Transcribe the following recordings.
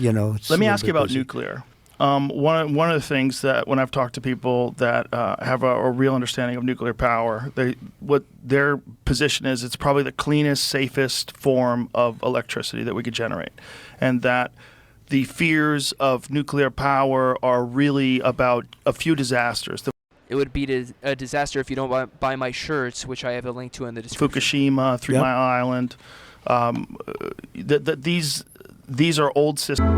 Let me ask you about nuclear. One of the things that when I've talked to people that have a real understanding of nuclear power, what their position is, it's probably the cleanest, safest form of electricity that we could generate, and that the fears of nuclear power are really about a few disasters. It would be a disaster if you don't buy my shirts, which I have a link to in the description. Fukushima, 3 Mile Island. These are old systems.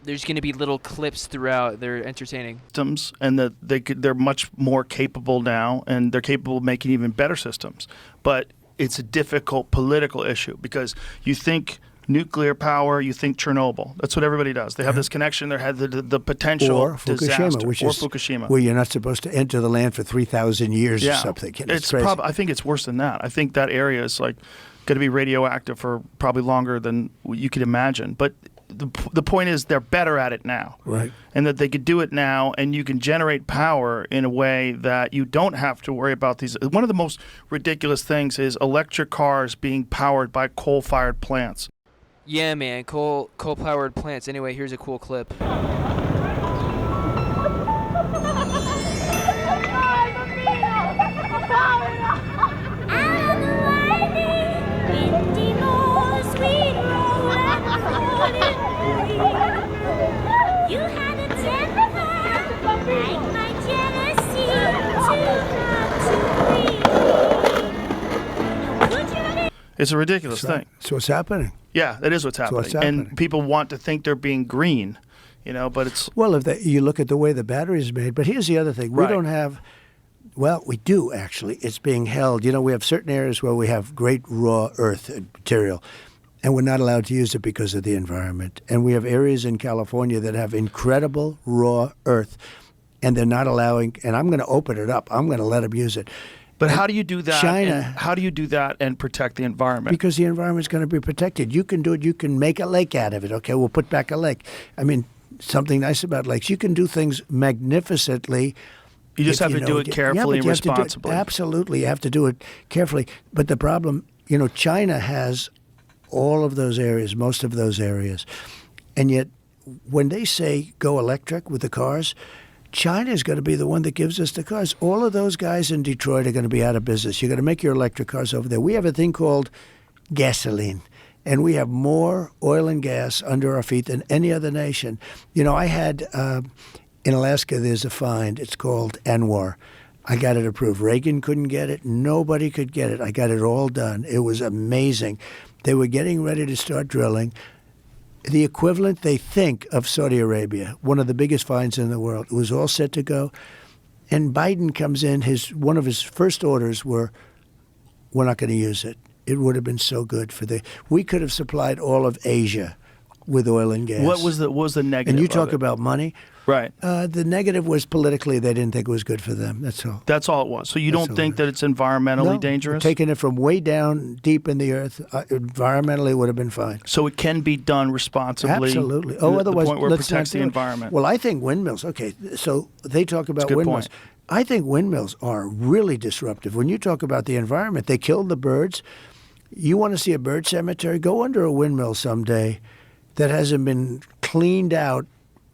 There's going to be little clips throughout. They're entertaining. And they're much more capable now, and they're capable of making even better systems. But it's a difficult political issue because you think nuclear power, you think Chernobyl. That's what everybody does. They have this connection. They had the potential or disaster. Fukushima, where you're not supposed to enter the land for 3,000 years or something. It's crazy. I think it's worse than that. I think that area is going to be radioactive for probably longer than you could imagine. But the point is they're better at it now. Right. And that they could do it now, and you can generate power in a way that you don't have to worry about these. One of the most ridiculous things is electric cars being powered by coal-fired plants. Yeah, man, coal-powered plants. Anyway, here's a cool clip. It's a ridiculous thing. So what's happening? Yeah, that is what's happening. And people want to think they're being green, but it's... Well, you look at the way the battery is made. But here's the other thing. We don't have... Well, we do, actually. It's being held. We have certain areas where we have great raw earth material, and we're not allowed to use it because of the environment. And we have areas in California that have incredible raw earth, and they're not allowing... And I'm going to open it up. I'm going to let them use it. But how do you do that? China. How do you do that and protect the environment? Because the environment's going to be protected. You can do it. You can make a lake out of it. Okay, we'll put back a lake. I mean, something nice about lakes. You can do things magnificently. You just have to do it carefully and responsibly. Absolutely, you have to do it carefully. But the problem, China has all of those areas, most of those areas, and yet when they say go electric with the cars, China is going to be the one that gives us the cars. All of those guys in Detroit are going to be out of business. You're going to make your electric cars over there. We have a thing called gasoline, and we have more oil and gas under our feet than any other nation. I had in Alaska, there's a find. It's called Anwar. I got it approved. Reagan couldn't get it. Nobody could get it. I got it all done. It was amazing. They were getting ready to start drilling. The equivalent, they think, of Saudi Arabia, one of the biggest finds in the world. It was all set to go. And Biden comes in, one of his first orders were, we're not going to use it. It would have been so good we could have supplied all of Asia with oil and gas. What was the negative? And you talk about money. Right. The negative was politically they didn't think it was good for them. That's all. That's all it was. So you don't think that it's environmentally dangerous? Taking it from way down deep in the earth, environmentally it would have been fine. So it can be done responsibly? Absolutely. Otherwise, the point where it protects the environment. Well, I think windmills, okay, so they talk about windmills. Point. I think windmills are really disruptive. When you talk about the environment, they kill the birds. You want to see a bird cemetery? Go under a windmill someday that hasn't been cleaned out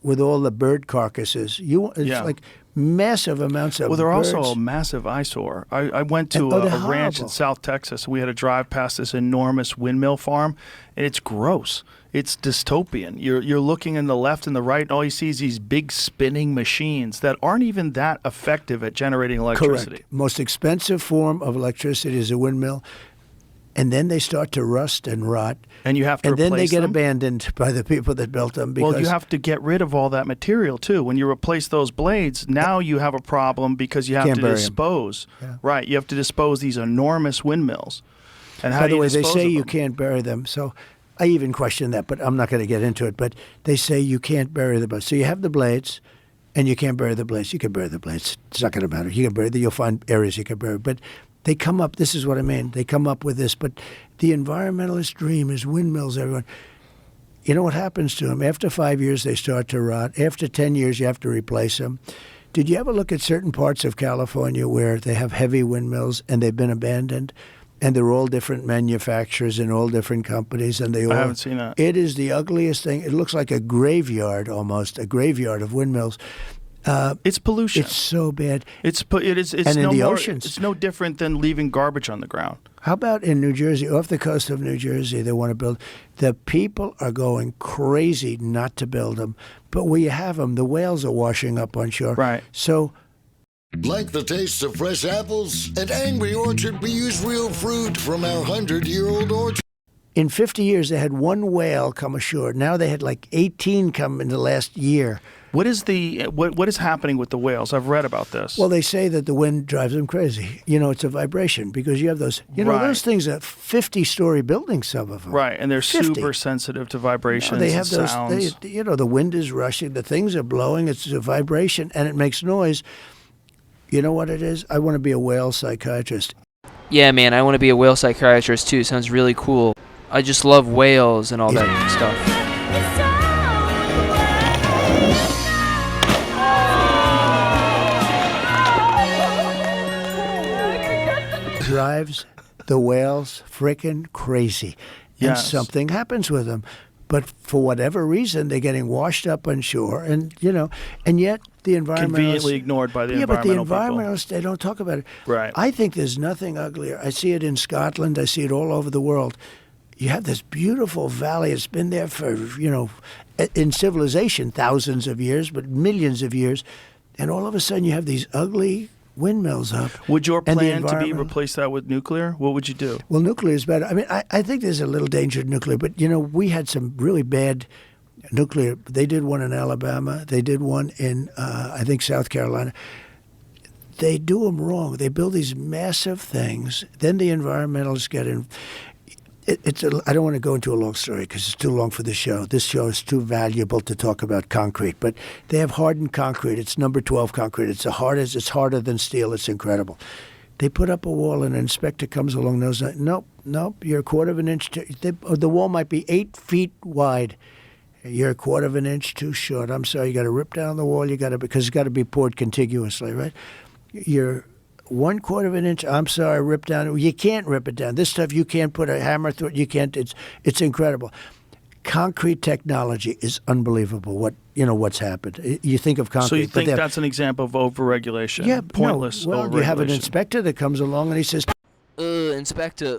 with all the bird carcasses. It's like massive amounts of Well, they're birds. also a massive eyesore. I went to a ranch in South Texas. We had to drive past this enormous windmill farm, and it's gross. It's dystopian. You're looking in the left and the right, and all you see is these big spinning machines that aren't even that effective at generating electricity. Correct. Most expensive form of electricity is a windmill. And then they start to rust and rot. And you have to replace them? And then they get abandoned by the people that built them. Well, you have to get rid of all that material, too. When you replace those blades, now you have a problem because you have to dispose. Yeah. Right. You have to dispose these enormous windmills. And how By do the you way, they dispose say of you them? can't bury them. So I even question that, but I'm not going to get into it. But they say you can't bury the blades. So you have the blades, and you can't bury the blades. You can bury the blades. It's not going to matter. You can bury them. You'll find areas you can bury. But they come up, this is what I mean, they come up with this, but the environmentalist dream is windmills, everyone. You know what happens to them? After 5 years, they start to rot. After 10 years, you have to replace them. Did you ever look at certain parts of California where they have heavy windmills and they've been abandoned? and they're all different manufacturers and all different companies, and they all. I haven't seen that. It is the ugliest thing. It looks like a graveyard almost, a graveyard of windmills. It's pollution. It's so bad. It's and in no the more, oceans. It's no different than leaving garbage on the ground. How about in New Jersey, off the coast of New Jersey, they want to build. The people are going crazy not to build them, but where you have them, the whales are washing up on shore. Right. So. Like the taste of fresh apples? At Angry Orchard, we use real fruit from our 100-year-old orchard. In 50 years, they had one whale come ashore. Now they had like 18 come in the last year. What is happening with the whales? I've read about this. Well, they say that the wind drives them crazy. It's a vibration because you have those. Right. Those things are 50-story buildings. Some of them. Right, and they're 50. super sensitive to vibrations. They have and those. sounds. The wind is rushing. The things are blowing. It's a vibration, and it makes noise. You know what it is? I want to be a whale psychiatrist. Yeah, man, I want to be a whale psychiatrist too. Sounds really cool. I just love whales and all that stuff. Drives the whales frickin' crazy. And Yes. something happens with them. But for whatever reason, they're getting washed up on shore. And yet the environmentalists... Conveniently ignored by the Yeah, but the environmental people. environmentalists, they don't talk about it. Right. I think there's nothing uglier. I see it in Scotland. I see it all over the world. You have this beautiful valley. It's been there for, in civilization, thousands of years, but millions of years. And all of a sudden, you have these ugly windmills up. Would your And the plan to be environmental- replace that with nuclear? What would you do? Well, nuclear is better. I mean, I think there's a little danger to nuclear, but, we had some really bad nuclear. They did one in Alabama. They did one in, I think, South Carolina. They do them wrong. They build these massive things. Then the environmentalists get in. I don't want to go into a long story because it's too long for the show. This show is too valuable to talk about concrete. But they have hardened concrete. It's number 12 concrete. It's harder than steel. It's incredible. They put up a wall, and an inspector comes along and knows, nope, you're a quarter of an inch. The wall might be 8 feet wide. You're a quarter of an inch too short. I'm sorry, you got to rip down the wall. Because it's got to be poured contiguously, right? You're 1/4 of an inch. I'm sorry, rip down. You can't rip it down. This stuff you can't put a hammer through it. You can't. It's incredible. Concrete technology is unbelievable. What's happened? You think of concrete. So you think that's an example of overregulation? Yeah, Pointless no. Well, overregulation. you have an inspector that comes along and he says, Inspector,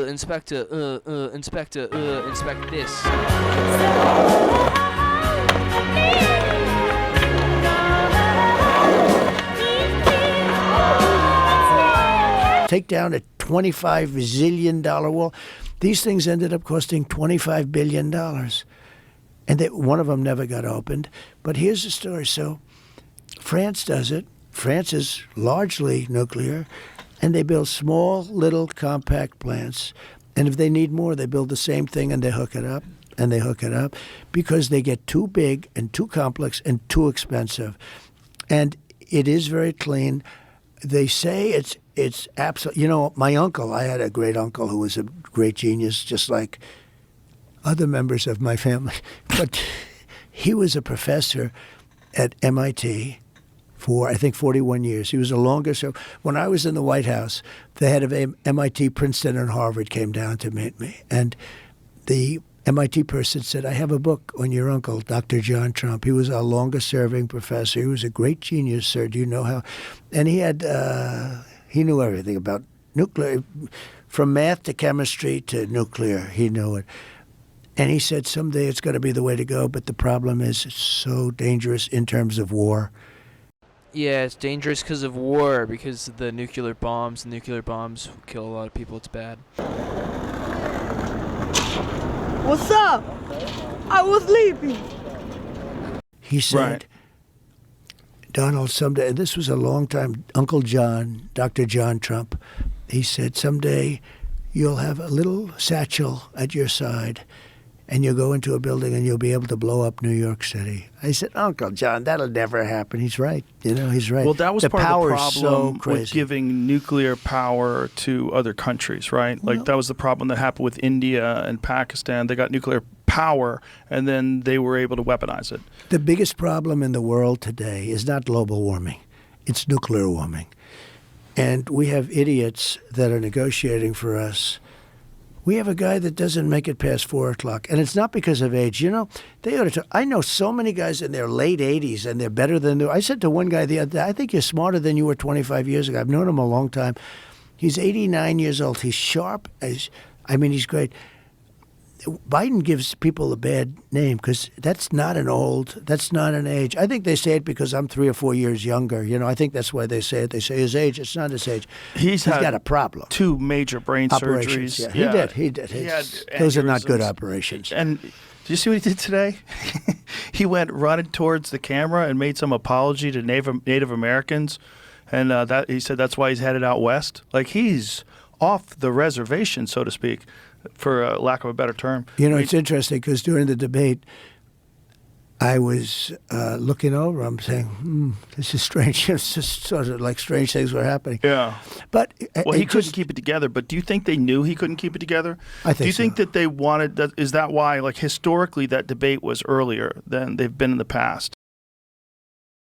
inspector, inspector, inspect this. take down a $25 zillion wall. These things ended up costing $25 billion. And one of them never got opened. But here's the story. So France does it. France is largely nuclear. And they build small, little, compact plants. And if they need more, they build the same thing and they hook it up. And they hook it up because they get too big and too complex and too expensive. And it is very clean. They say it's absolutely, my uncle, I had a great uncle who was a great genius, just like other members of my family. But he was a professor at MIT for, I think, 41 years. He was the longest. So when I was in the White House, the head of MIT, Princeton, and Harvard came down to meet me. And the MIT person said, I have a book on your uncle, Dr. John Trump. He was our longest-serving professor. He was a great genius, sir. Do you know how? And he had, he knew everything about nuclear, from math to chemistry to nuclear. He knew it. And he said, someday it's going to be the way to go, but the problem is it's so dangerous in terms of war. Yeah, it's dangerous because of war, because of the nuclear bombs. The nuclear bombs kill a lot of people. It's bad. What's up? I was sleeping. He said, Right. Donald, someday, and this was a long time, Uncle John, Dr. John Trump, he said, someday you'll have a little satchel at your side and you'll go into a building and you'll be able to blow up New York City. I said, Uncle John, that'll never happen. He's right. He's right. Well, that was the part power of the is so problem crazy. with giving nuclear power to other countries, right? Like that was the problem that happened with India and Pakistan. They got nuclear power, and then they were able to weaponize it. The biggest problem in the world today is not global warming. It's nuclear warming. and we have idiots that are negotiating for us. We have a guy that doesn't make it past 4 o'clock, and it's not because of age. You know, they ought to. I know so many guys in their late 80s, and they're better than I said to one guy the other day, I think you're smarter than you were 25 years ago. I've known him a long time. He's 89 years old. He's sharp. He's great. Biden gives people a bad name because that's not an age. I think they say it because I'm 3 or 4 years younger. You know, I think that's why they say it. They say his age. It's not his age. He's got a problem. 2 major brain operations. surgeries. Yeah, he did. Those are not good operations. And did you see what he did today? He went running towards the camera and made some apology to Native Americans, and that he said that's why he's headed out west. Like he's off the reservation, so to speak, for lack of a better term. You know, it's interesting because during the debate, I was looking over. I'm saying, this is strange. It's just sort of like strange things were happening. Yeah. But he couldn't keep it together. But do you think they knew he couldn't keep it together? I think so. Do you think that they wanted that? Is that why, like historically, that debate was earlier than they've been in the past?